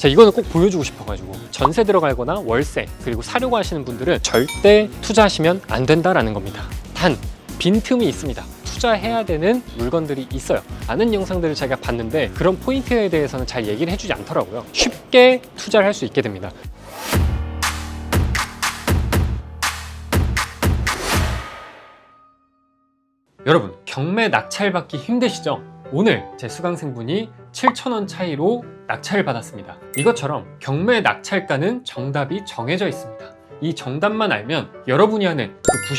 자, 이거는 꼭 보여주고 싶어가지고 전세 들어가거나 월세 그리고 사려고 하시는 분들은 절대 투자하시면 안 된다라는 겁니다. 단 빈틈이 있습니다. 투자해야 되는 물건들이 있어요. 많은 영상들을 제가 봤는데 그런 포인트에 대해서는 잘 얘기를 해주지 않더라고요. 쉽게 투자를 할 수 있게 됩니다. 여러분, 경매 낙찰받기 힘드시죠? 오늘 제 수강생분이 7,000원 차이로 낙찰을 받았습니다. 이것처럼 경매 낙찰가는 정답이 정해져 있습니다. 이 정답만 알면 여러분이 하는 그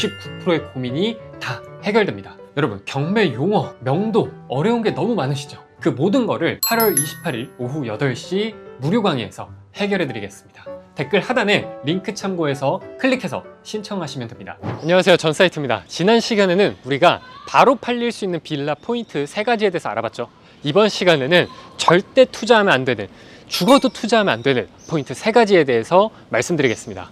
99%의 고민이 다 해결됩니다. 여러분, 경매 용어, 명도 어려운 게 너무 많으시죠? 그 모든 거를 8월 28일 오후 8시 무료 강의에서 해결해 드리겠습니다. 댓글 하단에 링크 참고해서 클릭해서 신청하시면 됩니다. 안녕하세요, 전사이트입니다. 지난 시간에는 우리가 바로 팔릴 수 있는 빌라 포인트 3가지에 대해서 알아봤죠. 이번 시간에는 절대 투자하면 안 되는, 죽어도 투자하면 안 되는 포인트 3가지에 대해서 말씀드리겠습니다.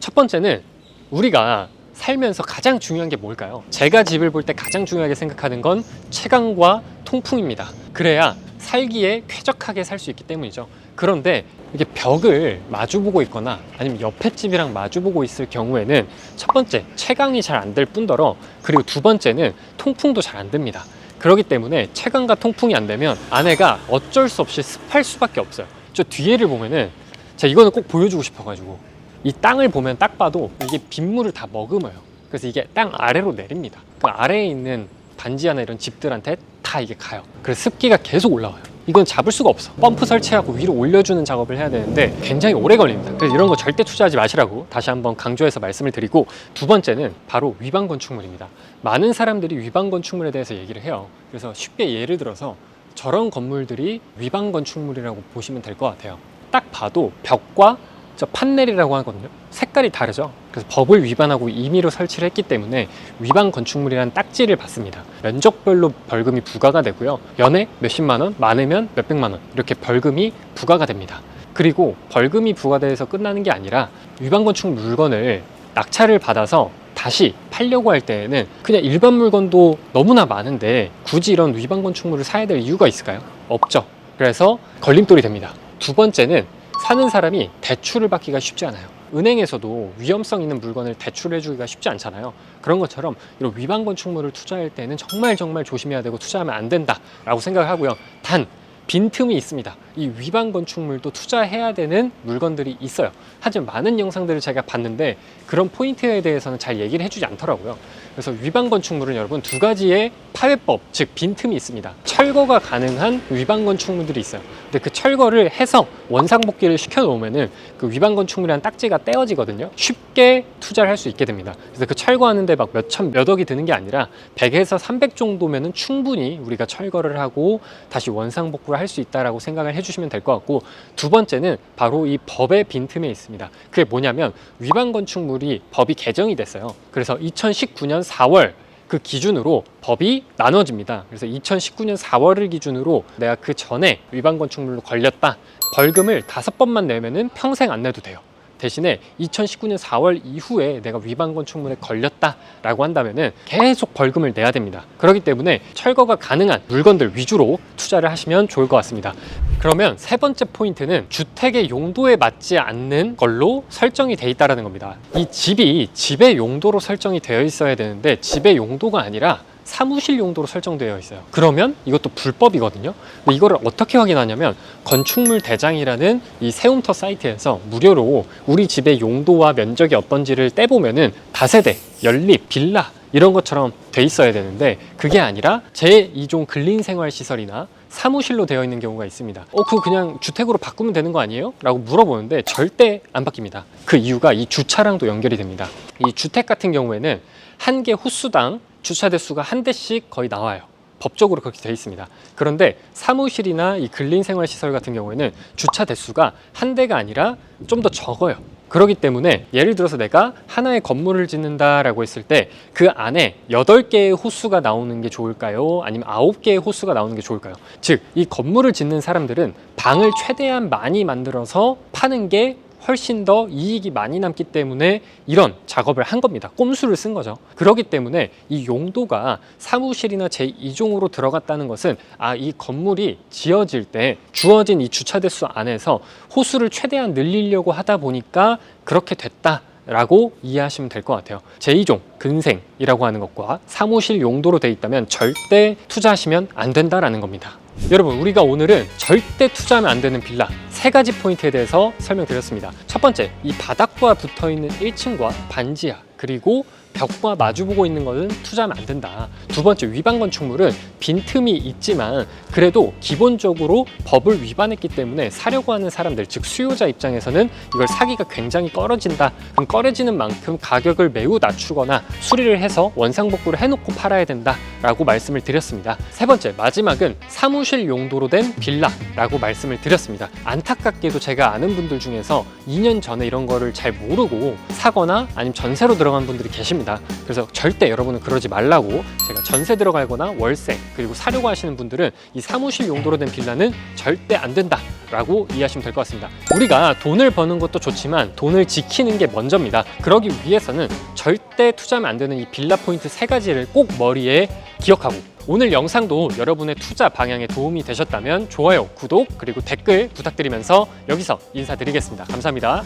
첫 번째는 우리가 살면서 가장 중요한 게 뭘까요? 제가 집을 볼 때 가장 중요하게 생각하는 건 채광과 통풍입니다. 그래야 살기에 쾌적하게 살 수 있기 때문이죠. 그런데 이게 벽을 마주보고 있거나 아니면 옆에 집이랑 마주보고 있을 경우에는 첫 번째, 채광이 잘 안 될 뿐더러, 그리고 두 번째는 통풍도 잘 안 됩니다. 그렇기 때문에 채광과 통풍이 안 되면 아내가 어쩔 수 없이 습할 수밖에 없어요. 저 뒤에를 보면은, 제가 이거는 꼭 보여주고 싶어가지고, 이 땅을 보면 딱 봐도 이게 빗물을 다 머금어요. 그래서 이게 땅 아래로 내립니다. 그 아래에 있는 반지하나 이런 집들한테 다 이게 가요. 그래서 습기가 계속 올라와요. 이건 잡을 수가 없어. 펌프 설치하고 위로 올려주는 작업을 해야 되는데 굉장히 오래 걸립니다. 그래서 이런 거 절대 투자하지 마시라고 다시 한번 강조해서 말씀을 드리고, 두 번째는 바로 위반 건축물입니다. 많은 사람들이 위반 건축물에 대해서 얘기를 해요. 그래서 쉽게 예를 들어서 저런 건물들이 위반 건축물이라고 보시면 될 것 같아요. 딱 봐도 벽과 저 판넬이라고 하거든요. 색깔이 다르죠. 그래서 법을 위반하고 임의로 설치를 했기 때문에 위반 건축물이라는 딱지를 받습니다. 면적별로 벌금이 부과가 되고요. 연에 몇십만 원, 많으면 몇백만 원, 이렇게 벌금이 부과가 됩니다. 그리고 벌금이 부과돼서 끝나는 게 아니라 위반 건축물 물건을 낙찰을 받아서 다시 팔려고 할 때에는 그냥 일반 물건도 너무나 많은데 굳이 이런 위반 건축물을 사야 될 이유가 있을까요? 없죠. 그래서 걸림돌이 됩니다. 두 번째는 사는 사람이 대출을 받기가 쉽지 않아요. 은행에서도 위험성 있는 물건을 대출해 주기가 쉽지 않잖아요. 그런 것처럼 이런 위반 건축물을 투자할 때는 정말 조심해야 되고 투자하면 안 된다라고 생각을 하고요. 단 빈틈이 있습니다. 이 위반 건축물도 투자해야 되는 물건들이 있어요. 하지만 많은 영상들을 제가 봤는데 그런 포인트에 대해서는 잘 얘기를 해주지 않더라고요. 그래서 위반 건축물은 여러분 두 가지의 파회법, 즉 빈틈이 있습니다. 철거가 가능한 위반 건축물들이 있어요. 근데 그 철거를 해서 원상복귀를 시켜놓으면은 그 위반 건축물이라는 딱지가 떼어지거든요. 쉽게 투자를 할 수 있게 됩니다. 그래서 그 철거하는데 막 몇 억이 드는 게 아니라 100에서 300 정도면은 충분히 우리가 철거를 하고 다시 원상복구를 할 수 있다라고 생각을 해주시면 될 것 같고, 두 번째는 바로 이 법의 빈틈에 있습니다. 그게 뭐냐면 위반 건축물이 법이 개정이 됐어요. 그래서 2019년 4월 그 기준으로 법이 나눠집니다. 그래서 2019년 4월을 기준으로 내가 그 전에 위반 건축물로 걸렸다, 벌금을 5번만 내면은 평생 안 내도 돼요. 대신에 2019년 4월 이후에 내가 위반 건축물에 걸렸다라고 한다면은 계속 벌금을 내야 됩니다. 그렇기 때문에 철거가 가능한 물건들 위주로 투자를 하시면 좋을 것 같습니다. 그러면 세 번째 포인트는 주택의 용도에 맞지 않는 걸로 설정이 돼 있다는 겁니다. 이 집이 집의 용도로 설정이 되어 있어야 되는데 집의 용도가 아니라 사무실 용도로 설정되어 있어요. 그러면 이것도 불법이거든요. 근데 이거를 어떻게 확인하냐면 건축물 대장이라는 이 세움터 사이트에서 무료로 우리 집의 용도와 면적이 어떤지를 떼보면은 다세대, 연립, 빌라 이런 것처럼 돼 있어야 되는데 그게 아니라 제2종 근린생활시설이나 사무실로 되어 있는 경우가 있습니다. 그거 그냥 주택으로 바꾸면 되는 거 아니에요? 라고 물어보는데 절대 안 바뀝니다. 그 이유가 이 주차랑도 연결이 됩니다. 이 주택 같은 경우에는 한 개 호수당 주차 대수가 한 대씩 거의 나와요. 법적으로 그렇게 되어 있습니다. 그런데 사무실이나 이 근린생활시설 같은 경우에는 주차 대수가 한 대가 아니라 좀 더 적어요. 그렇기 때문에 예를 들어서 내가 하나의 건물을 짓는다라고 했을 때 그 안에 8개의 호수가 나오는 게 좋을까요? 아니면 9개의 호수가 나오는 게 좋을까요? 즉, 이 건물을 짓는 사람들은 방을 최대한 많이 만들어서 파는 게 훨씬 더 이익이 많이 남기 때문에 이런 작업을 한 겁니다. 꼼수를 쓴 거죠. 그렇기 때문에 이 용도가 사무실이나 제2종으로 들어갔다는 것은 이 건물이 지어질 때 주어진 이 주차 대수 안에서 호수를 최대한 늘리려고 하다 보니까 그렇게 됐다 라고 이해하시면 될 것 같아요. 제2종 근생이라고 하는 것과 사무실 용도로 돼 있다면 절대 투자하시면 안 된다라는 겁니다. 여러분, 우리가 오늘은 절대 투자하면 안 되는 빌라 3가지 포인트에 대해서 설명드렸습니다. 첫 번째, 이 바닥과 붙어있는 1층과 반지하 그리고 벽과 마주보고 있는 것은 투자하면 안 된다. 두 번째, 위반 건축물은 빈틈이 있지만 그래도 기본적으로 법을 위반했기 때문에 사려고 하는 사람들, 즉 수요자 입장에서는 이걸 사기가 굉장히 꺼려진다. 그럼 꺼려지는 만큼 가격을 매우 낮추거나 수리를 해서 원상복구를 해놓고 팔아야 된다라고 말씀을 드렸습니다. 세 번째, 마지막은 사무실 용도로 된 빌라라고 말씀을 드렸습니다. 안타깝게도 제가 아는 분들 중에서 2년 전에 이런 거를 잘 모르고 사거나 아니면 전세로 들어간 분들이 계십니다. 그래서 절대 여러분은 그러지 말라고, 제가 전세 들어가거나 월세 그리고 사려고 하시는 분들은 이 사무실 용도로 된 빌라는 절대 안 된다 라고 이해하시면 될 것 같습니다. 우리가 돈을 버는 것도 좋지만 돈을 지키는 게 먼저입니다. 그러기 위해서는 절대 투자하면 안 되는 이 빌라 포인트 3가지를 꼭 머리에 기억하고, 오늘 영상도 여러분의 투자 방향에 도움이 되셨다면 좋아요, 구독 그리고 댓글 부탁드리면서 여기서 인사드리겠습니다. 감사합니다.